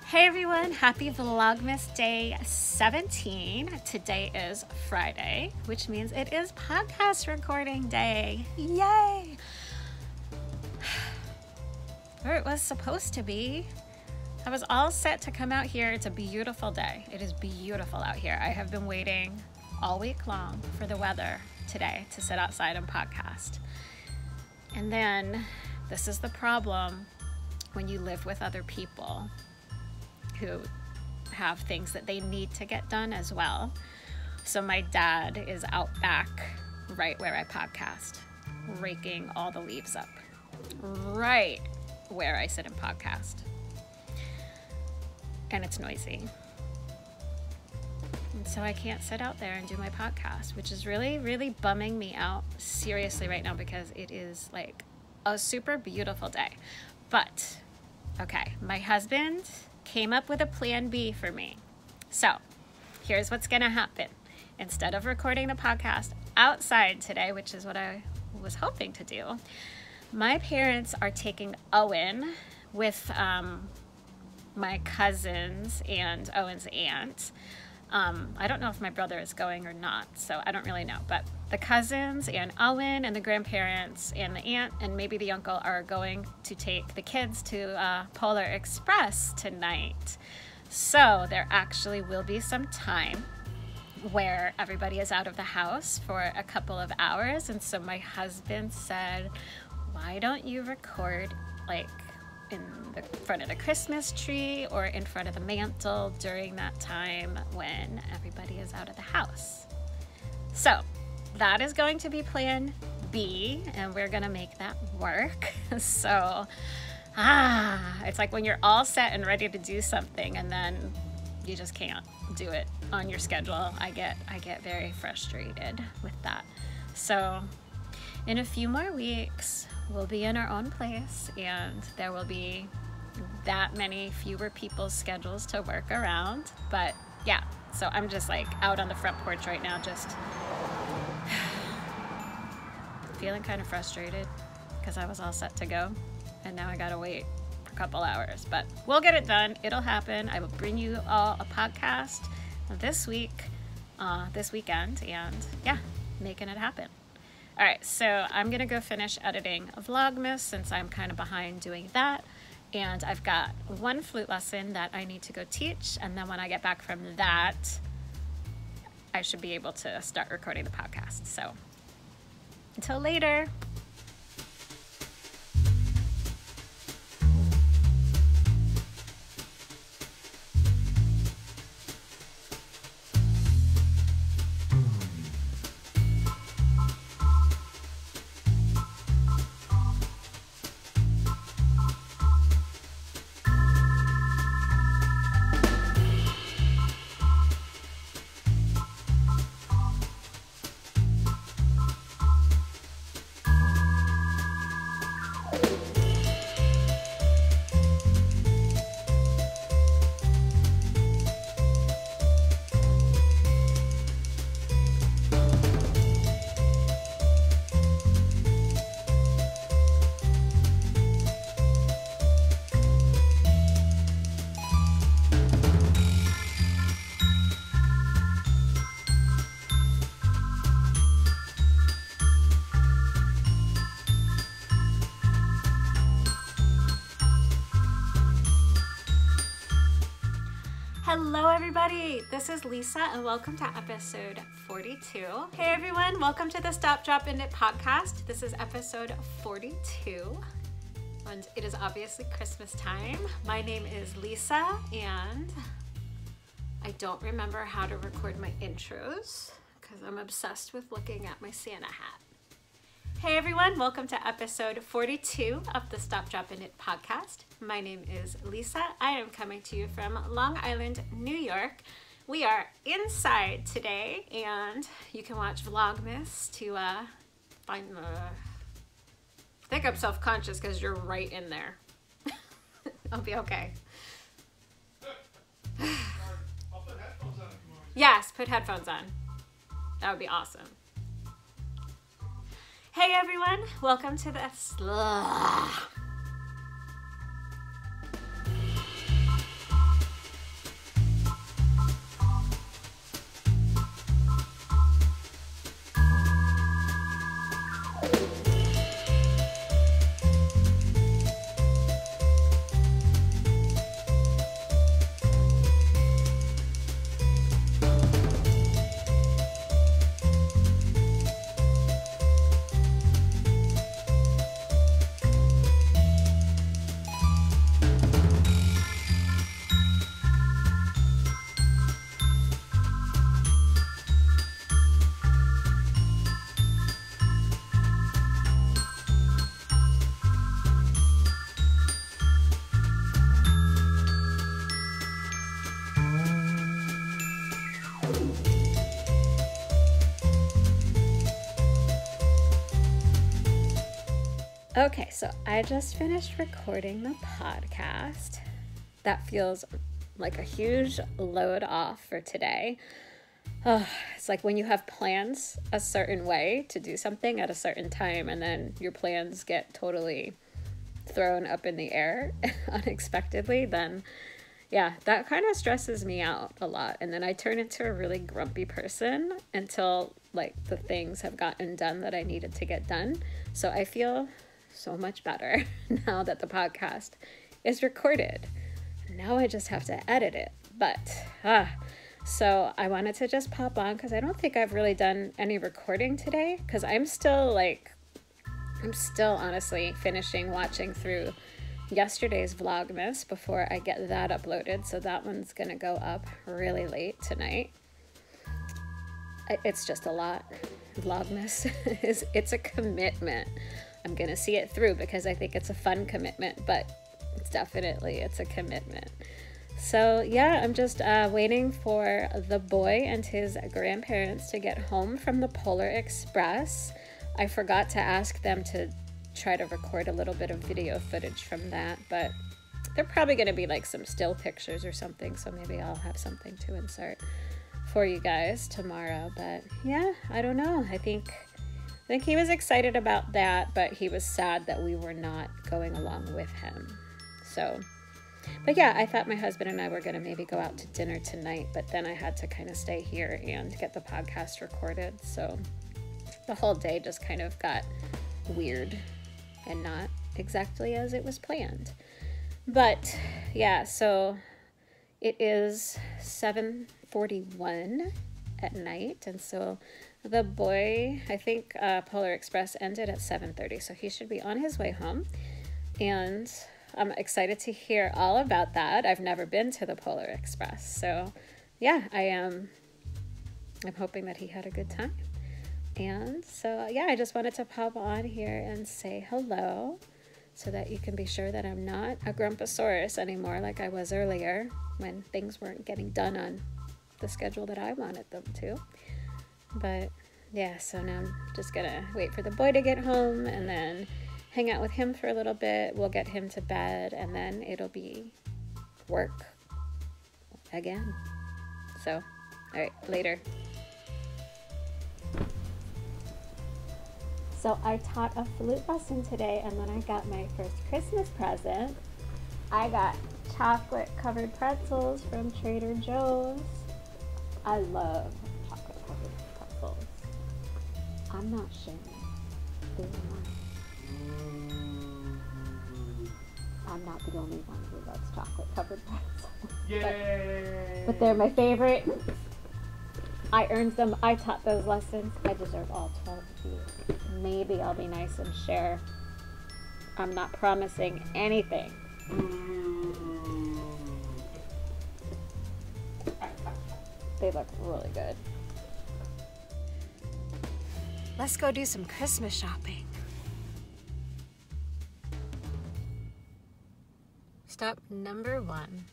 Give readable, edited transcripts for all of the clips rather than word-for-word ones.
Hey everyone, happy Vlogmas day 17. Today is Friday, which means it is podcast recording day. Yay! Or it was supposed to be. I was all set to come out here. It's a beautiful day. It is beautiful out here. I have been waiting all week long for the weather today to sit outside and podcast. And then this is the problem when you live with other people who have things that they need to get done as well. So my dad is out back right where I podcast, raking all the leaves up, right where I sit and podcast. And it's noisy. And so I can't sit out there and do my podcast, which is really, really bumming me out seriously right now because it is like a super beautiful day. But, okay, my husband came up with a plan B for me. So here's what's gonna happen. Instead of recording the podcast outside today, which is what I was hoping to do, my parents are taking Owen with my cousins and Owen's aunt. I don't know if my brother is going or not, so I don't really know, but the cousins and Owen and the grandparents and the aunt and maybe the uncle are going to take the kids to Polar Express tonight. So there actually will be some time where everybody is out of the house for a couple of hours, and so my husband said, why don't you record like in the front of the Christmas tree or in front of the mantle during that time when everybody is out of the house. So that is going to be plan B, and we're gonna make that work. So it's like when you're all set and ready to do something and then you just can't do it on your schedule. I get very frustrated with that. So in a few more weeks we'll be in our own place, and there will be that many fewer people's schedules to work around. But yeah, so I'm just like out on the front porch right now, just feeling kind of frustrated because I was all set to go and now I gotta wait for a couple hours, but we'll get it done. It'll happen. I will bring you all a podcast this week, this weekend, and yeah, making it happen. All right, so I'm gonna go finish editing a Vlogmas since I'm kind of behind doing that. And I've got one flute lesson that I need to go teach. And then when I get back from that, I should be able to start recording the podcast. So until later. Hello everybody, this is Lisa and welcome to episode 42. Hey everyone, welcome to the Stop, Drop, and Knit podcast. This is episode 42 and it is obviously Christmas time. My name is Lisa and I don't remember how to record my intros because I'm obsessed with looking at my Santa hat. Hey everyone, welcome to episode 42 of the Stop, Drop, and Knit podcast. My name is Lisa. I am coming to you from Long Island, New York. We are inside today and you can watch Vlogmas to find the... I think I'm self-conscious because you're right in there. I'll be okay. I'll put headphones on if you want me to. Yes, put headphones on. That would be awesome. Hey everyone, welcome to this. Okay, so I just finished recording the podcast. That feels like a huge load off for today. Oh, it's like when you have plans a certain way to do something at a certain time and then your plans get totally thrown up in the air unexpectedly, then yeah, that kind of stresses me out a lot. And then I turn into a really grumpy person until like the things have gotten done that I needed to get done. So I feel so much better now that the podcast is recorded. Now I just have to edit it. But so I wanted to just pop on because I don't think I've really done any recording today because I'm still honestly finishing watching through yesterday's Vlogmas before I get that uploaded. So that one's gonna go up really late tonight. It's just a lot. Vlogmas it's a commitment. I'm going to see it through because I think it's a fun commitment, but it's a commitment. So yeah, I'm just waiting for the boy and his grandparents to get home from the Polar Express. I forgot to ask them to try to record a little bit of video footage from that, but they're probably going to be like some still pictures or something, so maybe I'll have something to insert for you guys tomorrow. But yeah, I don't know. I think he was excited about that, but he was sad that we were not going along with him. So, but yeah, I thought my husband and I were going to maybe go out to dinner tonight, but then I had to kind of stay here and get the podcast recorded. So the whole day just kind of got weird and not exactly as it was planned. But yeah, so it is 7:41 at night, and so the boy, I think Polar Express ended at 7:30, so he should be on his way home, and I'm excited to hear all about that. I've never been to the Polar Express, so yeah, I'm hoping that he had a good time. And so yeah, I just wanted to pop on here and say hello so that you can be sure that I'm not a grumposaurus anymore like I was earlier when things weren't getting done on the schedule that I wanted them to. But yeah, so now I'm just gonna wait for the boy to get home and then hang out with him for a little bit. We'll get him to bed and then it'll be work again. So, all right, later. So I taught a flute lesson today and then I got my first Christmas present. I got chocolate covered pretzels from Trader Joe's. I love chocolate covered pretzels. I'm not shaming. They're nice. I'm not the only one who loves chocolate covered pretzels. Yay! But they're my favorite. I earned them. I taught those lessons. I deserve all 12 of you. Maybe I'll be nice and share. I'm not promising anything. They look really good. Let's go do some Christmas shopping. Step number 1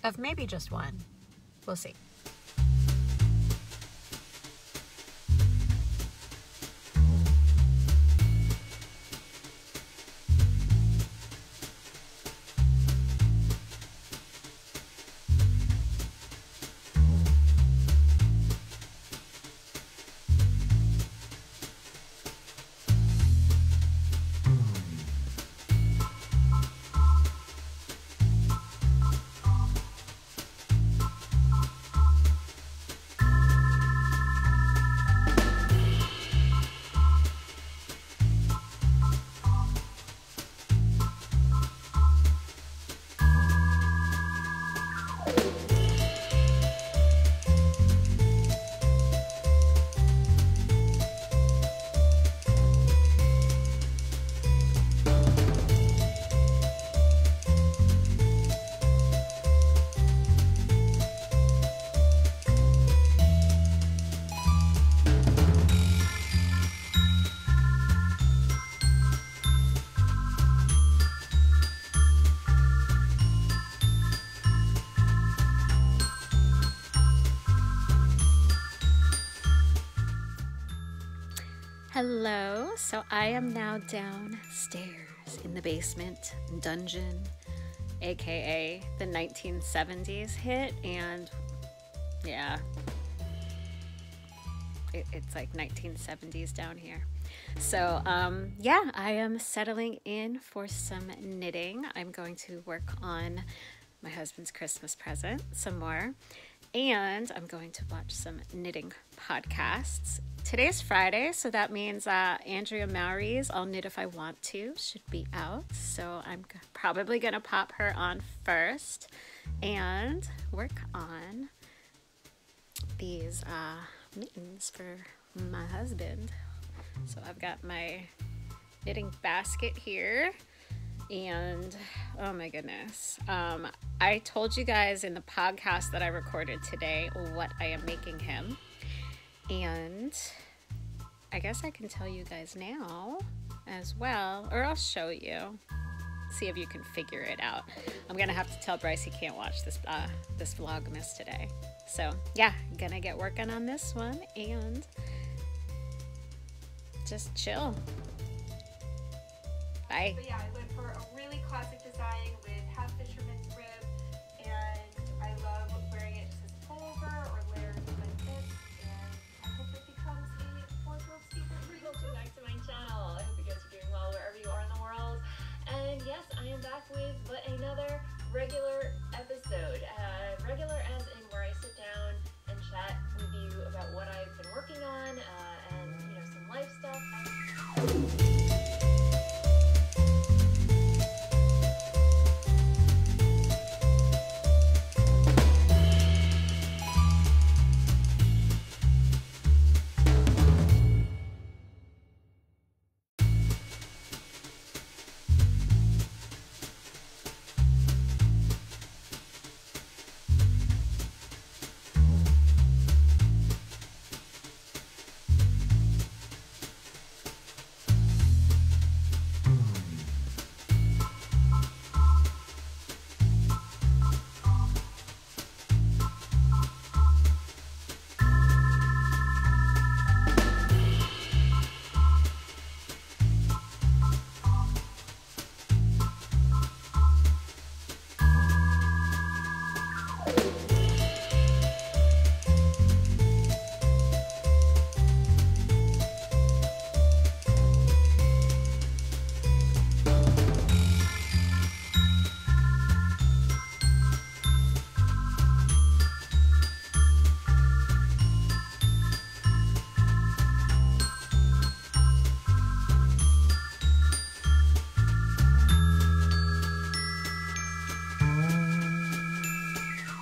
of maybe just one. We'll see. Hello, so I am now downstairs in the basement dungeon, aka the 1970s hit, and yeah, it's like 1970s down here. So yeah, I am settling in for some knitting. I'm going to work on my husband's Christmas present some more, and I'm going to watch some knitting podcasts. Today's Friday, so that means Andrea Mowry's I'll Knit If I Want To should be out. So I'm probably going to pop her on first and work on these mittens for my husband. So I've got my knitting basket here. And oh my goodness, I told you guys in the podcast that I recorded today what I am making him. And I guess I can tell you guys now as well, or I'll show you. See if you can figure it out. I'm gonna have to tell Bryce he can't watch this this Vlogmas today. So yeah, gonna get working on this one and just chill. Bye. But yeah, I went for a really classic design with half fisherman's rib, and I love wearing it just as a pullover or layers like this, and I hope it becomes a wardrobe staple for you. Welcome back to my channel. I hope you guys are doing well wherever you are in the world. And yes, I am back with but another regular episode. Regular as in where I sit down and chat with you about what I've been working on and some life stuff.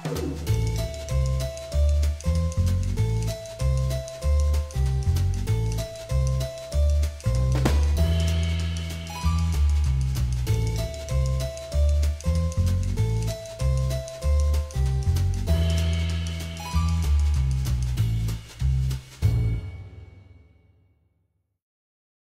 Bye.